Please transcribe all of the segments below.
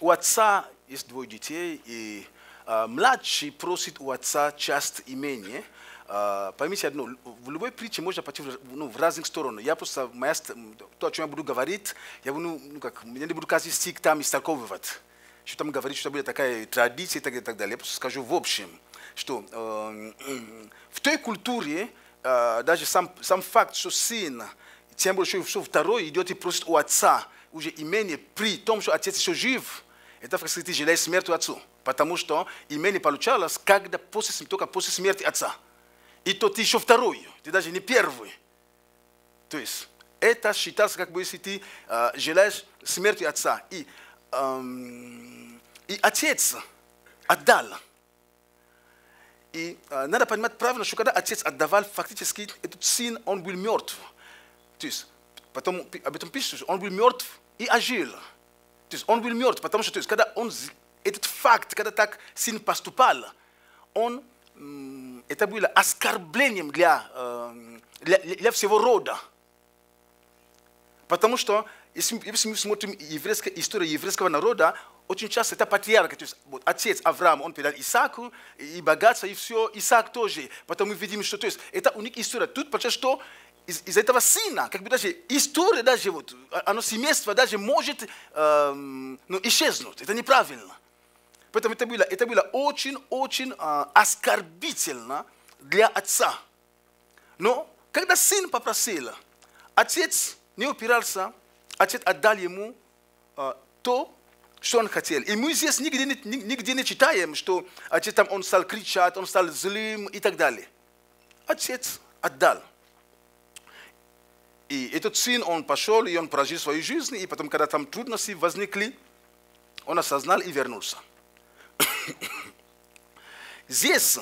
у отца есть двое детей, и младший просит у отца часть имения. Поймите одно, в любой притче можно пойти в разных сторонах. Я просто, то, о чем я буду говорить, я не буду каждый стих там истолковывать. Что там говорит, что будет такая традиция и так далее. Я просто скажу в общем, что в той культуре даже сам факт, что сын, тем более, что второй идет и просит у отца уже имение при том, что отец еще жив, это фактически желает смерти отцу. Потому что имение получалось только после смерти отца. И то ты еще второй, ты даже не первый. То есть это считалось, как бы, если ты желаешь смерти отца. И отец отдал. И надо понимать правильно, что когда отец отдавал, фактически этот сын, он был мертв. То есть, потом об этом пишет, что он был мертв и ожил. То есть он был мертв, потому что, то есть, когда этот факт, когда так сын поступал, это было оскорблением для всего рода. Потому что, если мы смотрим историю еврейского народа, очень часто это патриарх, то есть вот, отец Авраам, он передал Исааку, и богатство, и все, Исаак тоже. Потом мы видим, что то есть, это уникальная история. Тут получается, что из этого сына, как бы даже история, даже вот, оно семейство даже может исчезнуть. Это неправильно. Поэтому это было очень оскорбительно для отца. Но когда сын попросил, отец не упирался, отец отдал ему то, что он хотел. И мы здесь нигде не читаем, что отец там, он стал кричать, он стал злым и так далее. Отец отдал. И этот сын, он пошел, и он прожил свою жизнь, и потом, когда там трудности возникли, он осознал и вернулся. Здесь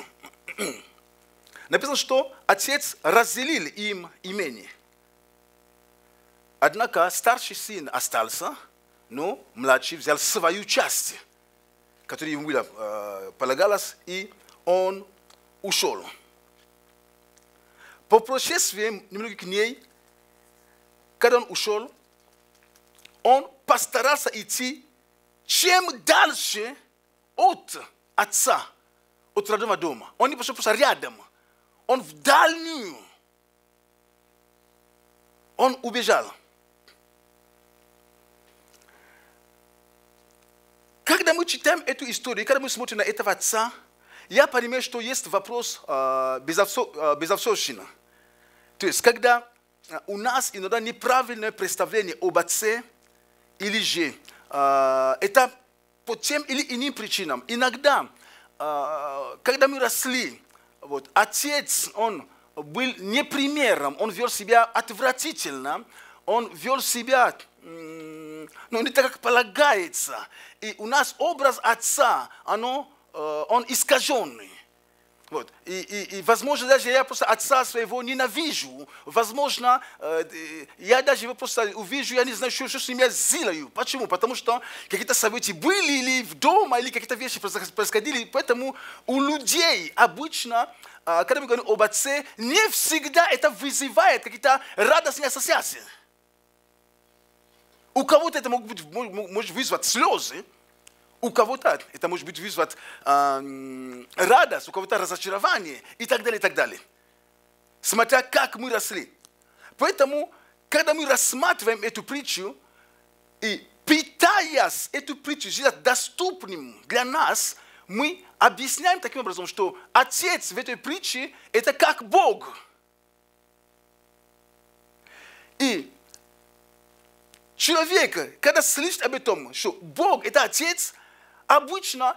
написано, что отец разделил им имение. Однако старший сын остался, но младший взял свою часть, которая ему полагалась, и он ушел. По прошествии немного дней, когда он ушел, он постарался идти чем дальше от отца, от родного дома. Он не пошел просто рядом, он в дальнюю. Он убежал. Когда мы читаем эту историю, когда мы смотрим на этого отца, я понимаю, что есть вопрос безотцовщины. То есть, когда у нас иногда неправильное представление об отце или же это по тем или иным причинам. Иногда, когда мы росли, вот, отец, он был не примером, он вел себя отвратительно, он вел себя не так, как полагается. И у нас образ отца, он искаженный. Вот. И, возможно, даже я просто отца своего ненавижу. Возможно, я даже его просто увижу, я не знаю, что с ним я сделаю. Почему? Потому что какие-то события были или в дома, или какие-то вещи происходили. Поэтому у людей обычно, когда мы говорим об отце, не всегда это вызывает какие-то радостные ассоциации. У кого-то это может вызвать слезы. У кого-то это может быть вызвать радость, у кого-то разочарование и так далее, и так далее. Смотря как мы росли. Поэтому, когда мы рассматриваем эту притчу и пытаясь эту притчу сделать доступным для нас, мы объясняем таким образом, что отец в этой притче это как Бог. И человек, когда слышит об этом, что Бог это отец, обычно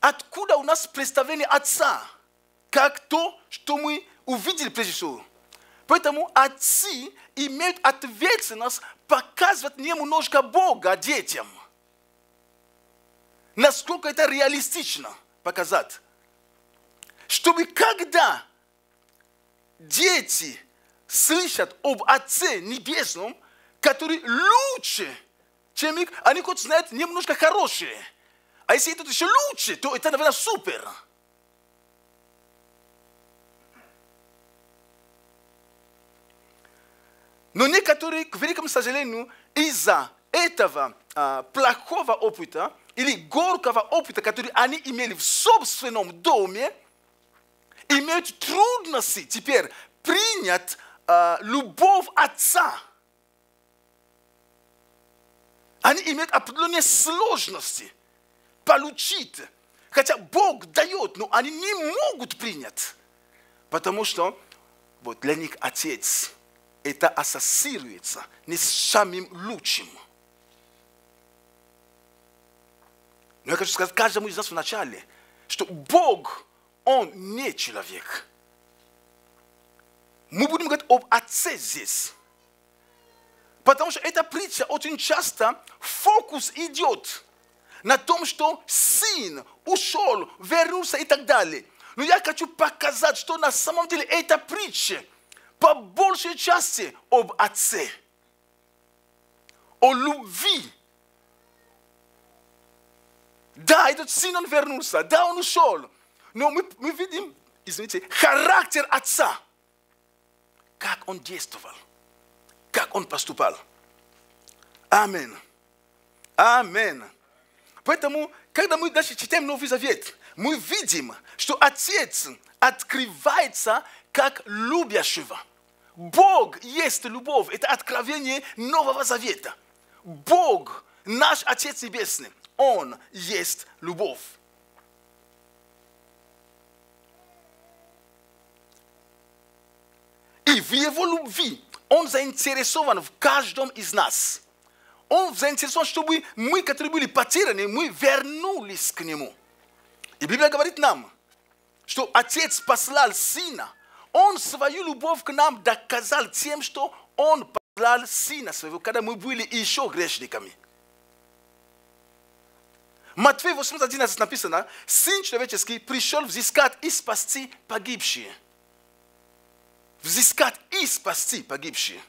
откуда у нас представление отца, как то, что мы увидели прежде всего. Поэтому отцы имеют ответственность показывать немножко Бога детям. Насколько это реалистично показать. Чтобы когда дети слышат об Отце Небесном, который лучше, чем их, они хоть знают немножко хорошее. А если это еще лучше, то это, наверное, супер. Но некоторые, к великому сожалению, из-за этого плохого опыта или горького опыта, который они имели в собственном доме, имеют трудности теперь принять любовь Отца. Они имеют определенные сложности получить. Хотя Бог дает, но они не могут принять. Потому что вот для них Отец это ассоциируется не с самым лучшим. Но я хочу сказать каждому из нас вначале, что Бог, Он не человек. Мы будем говорить об Отце здесь. Потому что эта притча очень часто фокус идет на том, что сын ушел, вернулся и так далее. Но я хочу показать, что на самом деле эта притча по большей части об Отце, о любви. Да, этот сын, он вернулся, да, он ушел. Но мы видим, извините, характер Отца. Как он действовал, как он поступал. Аминь. Аминь. Поэтому, когда мы дальше читаем Новый Завет, мы видим, что Отец открывается как любящего. Бог есть любовь. Это откровение Нового Завета. Бог, наш Отец Небесный, Он есть любовь. И в Его любви Он заинтересован в каждом из нас. Он заинтересован, чтобы мы, которые были потеряны, мы вернулись к Нему. И Библия говорит нам, что Отец послал Сына. Он свою любовь к нам доказал тем, что Он послал Сына Своего, когда мы были еще грешниками. Матфея 8:11 написано: Сын человеческий пришел взыскать и спасти погибшие. Взыскать и спасти погибшие.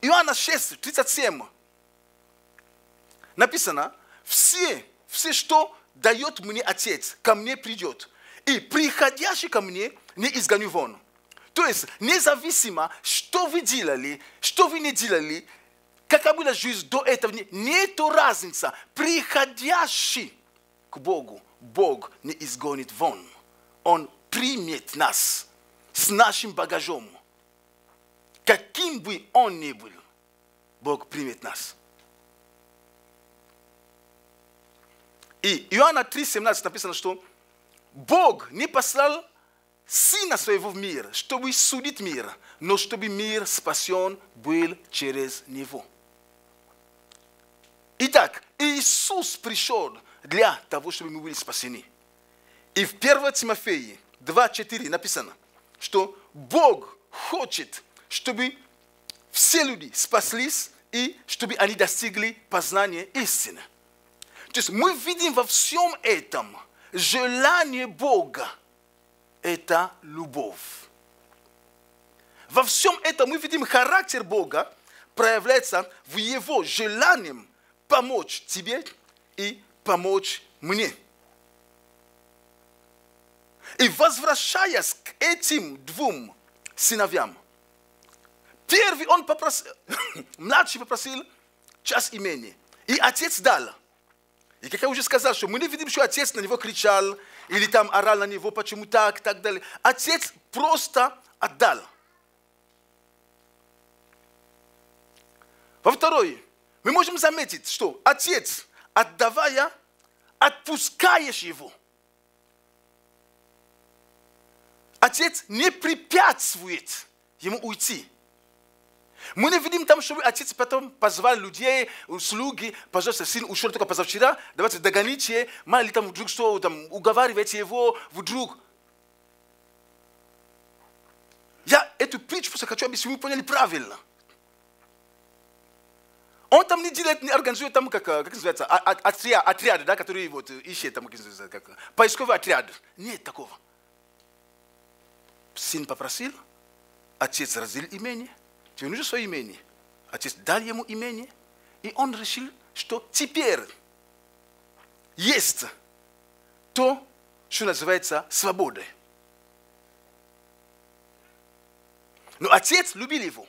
Иоанна 6:37 написано: все, что дает мне Отец, ко мне придет. И приходящий ко мне не изгоню вон. То есть, независимо, что вы делали, что вы не делали, какая была жизнь до этого, нет разницы. Приходящий к Богу, Бог не изгонит вон. Он примет нас с нашим багажом. Каким бы он ни был, Бог примет нас. И Иоанна 3:17 написано, что Бог не послал Сына Своего в мир, чтобы судить мир, но чтобы мир спасен был через Него. Итак, Иисус пришел для того, чтобы мы были спасены. И в 1 Тимофея 2:4 написано, что Бог хочет, чтобы все люди спаслись и чтобы они достигли познания истины. То есть мы видим во всем этом желание Бога – это любовь. Во всем этом мы видим характер Бога проявляется в Его желании помочь тебе и помочь мне. И возвращаясь к этим двум сыновьям, первый он попросил, младший попросил часть имения, и отец дал. И как я уже сказал, что мы не видим, что отец на него кричал, или там орал на него, почему так, так далее. Отец просто отдал. Во-вторых, мы можем заметить, что отец, отдавая, отпускаешь его. Отец не препятствует ему уйти. Мы не видим там, чтобы отец потом позвал людей, слуги, пожалуйста, сын ушел только позавчера, давайте догоните, мало ли там вдруг что, там, уговаривайте его, вдруг. Я эту притчу просто хочу объяснить, вы поняли правильно. Он там не делает, не организует там, как называется, отряды, да, которые вот ищет там, как поисковый отряд. Нет такого. Сын попросил, отец разделил имение. Тебе нужно свое имение. Отец дал ему имение, и он решил, что теперь есть то, что называется свободой. Но отец любил его.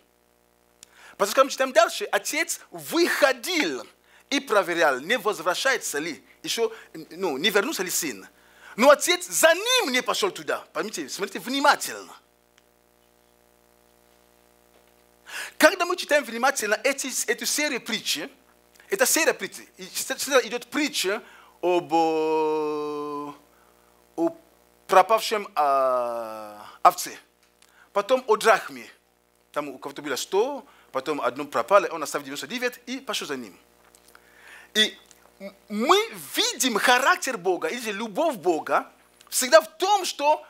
Потому что, когда мы читаем дальше, отец выходил и проверял, не возвращается ли еще, не вернулся ли сын. Но отец за ним не пошел туда. Поймите, смотрите внимательно. Когда мы читаем внимательно эту серию притчи, это серия притчи, идет притча о пропавшем овце. Потом о драхме. Там у кого-то было 100, потом одно пропало, он оставил 99 и пошел за ним. И мы видим характер Бога, или же любовь Бога, всегда в том, что,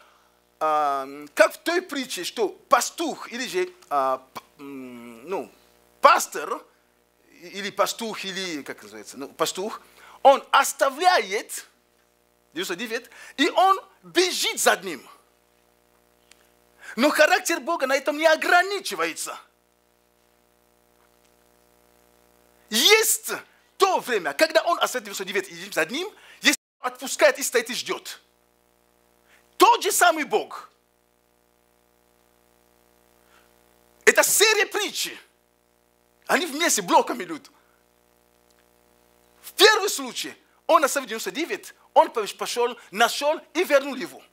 как в той притче, что пастух, или же пастор, или пастух, или, как называется, пастух, он оставляет 99, и он бежит за ним. Но характер Бога на этом не ограничивается. Есть то время, когда он оставляет 99 и идет за ним, есть отпускает и стоит и ждет. Тот же самый Бог. Это серия притчи. Они вместе блоком идут. В первый случай он оставил 99, он пошел, нашел и вернул его.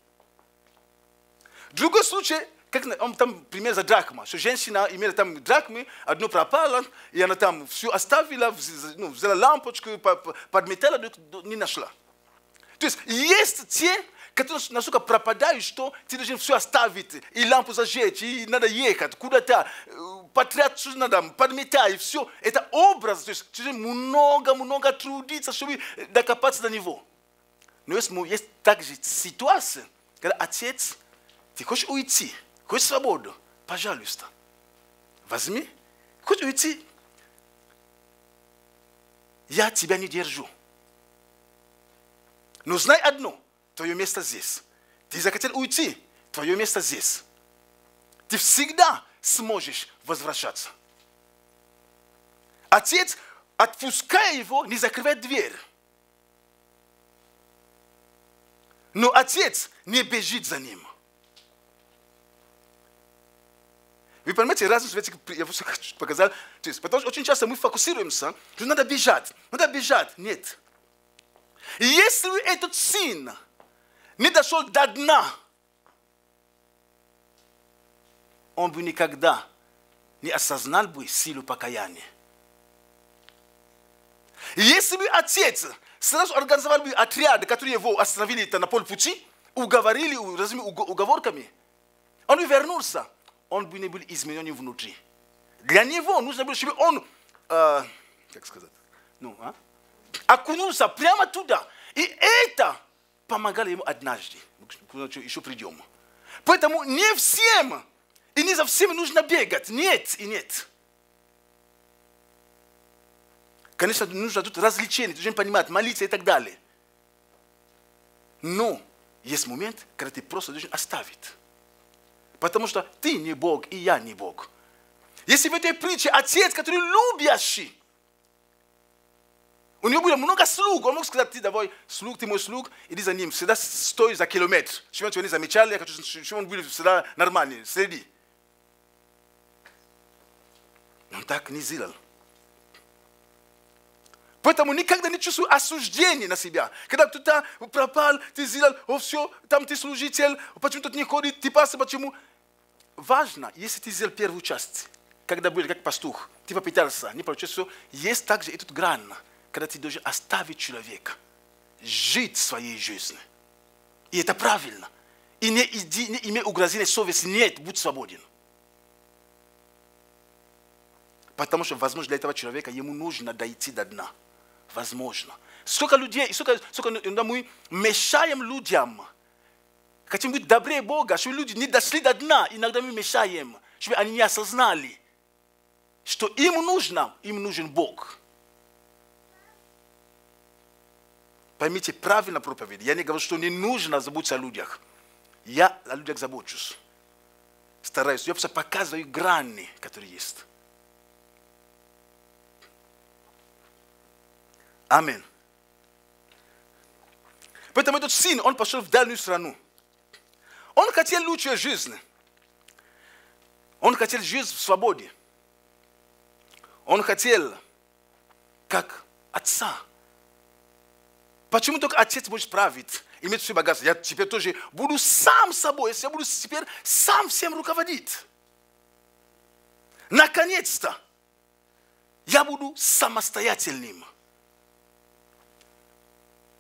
Другой случай, как он там пример за драхма, что женщина имела там драхмы, одно пропало, и она там все оставила, взяла лампочку, подметала, не нашла. То есть есть те, которые настолько пропадают, что ты должен все оставить, и лампу зажечь, и надо ехать куда-то, потрать, что надо, подметать, и все. Это образ, то есть много трудиться, чтобы докопаться до него. Но есть также ситуация, когда отец, ты хочешь уйти, хочешь свободу, пожалуйста, возьми, хочешь уйти, я тебя не держу. Но знай одно, твое место здесь. Ты захотел уйти, твое место здесь. Ты всегда сможешь возвращаться. Отец, отпуская его, не закрывает дверь. Но отец не бежит за ним. Вы понимаете, разницу, я показал, то есть, потому что очень часто мы фокусируемся, что надо бежать. Нет. И если этот сын не дошел до дна, он бы никогда не осознал бы силу покаяния. И если бы отец сразу организовал бы отряды, которые его остановили на полпути, уговорили уговорками, он бы вернулся. Он бы не был изменен внутри. Для него нужно было, чтобы он, окунулся прямо туда. И это помогало ему однажды. Еще придем. Поэтому не всем, и не за всеми нужно бегать. Нет и нет. Конечно, нужно тут развлечения, должен понимать, молиться и так далее. Но есть момент, когда ты просто должен оставить. Потому что ты не Бог, и я не Бог. Если в этой притче отец, который любящий, у него было много слуг, он мог сказать, ты давай, слуг, ты мой слуг, иди за ним, всегда стой за километр. Чтобы он не замечал, чтобы он был всегда нормальный, следи. Он так не сделал. Поэтому никогда не чувствую осуждения на себя. Когда кто-то пропал, ты сделал, все, там ты служитель, почему тут не ходит, ты пастор, почему? Важно, если ты сделал первую часть, когда был как пастух, ты попытался, не получилось все, есть также и тут грань, когда ты должен оставить человека, жить своей жизнью. И это правильно. И не имей угрызения совести, нет, будь свободен. Потому что, возможно, для этого человека ему нужно дойти до дна. Возможно. Сколько людей, сколько мы мешаем людям, хотим быть добрее Бога, чтобы люди не дошли до дна, иногда мы мешаем, чтобы они не осознали, что им нужен Бог. Поймите правильно проповедь. Я не говорю, что не нужно заботиться о людях. Я о людях забочусь. Стараюсь. Я просто показываю грани, которые есть. Аминь. Поэтому этот сын, он пошел в дальнюю страну. Он хотел лучшей жизни. Он хотел жить в свободе. Он хотел, как отца. Почему только отец может править, иметь все богатство? Я теперь тоже буду сам собой, я буду теперь сам всем руководить. Наконец-то я буду самостоятельным.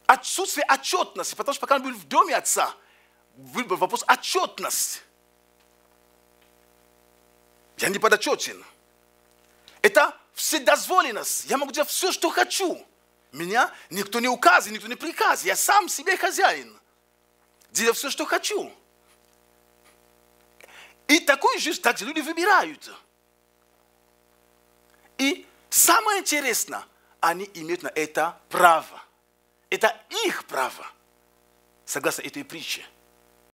Отсутствие отчетности, потому что пока он был в доме отца, был вопрос отчетности. Я не подотчетен. Это вседозволенность. Я могу делать все, что хочу. Меня никто не указывает, никто не приказывает. Я сам себе хозяин. Делаю все, что хочу. И такую жизнь также люди выбирают. И самое интересное, они имеют на это право. Это их право. Согласно этой притче.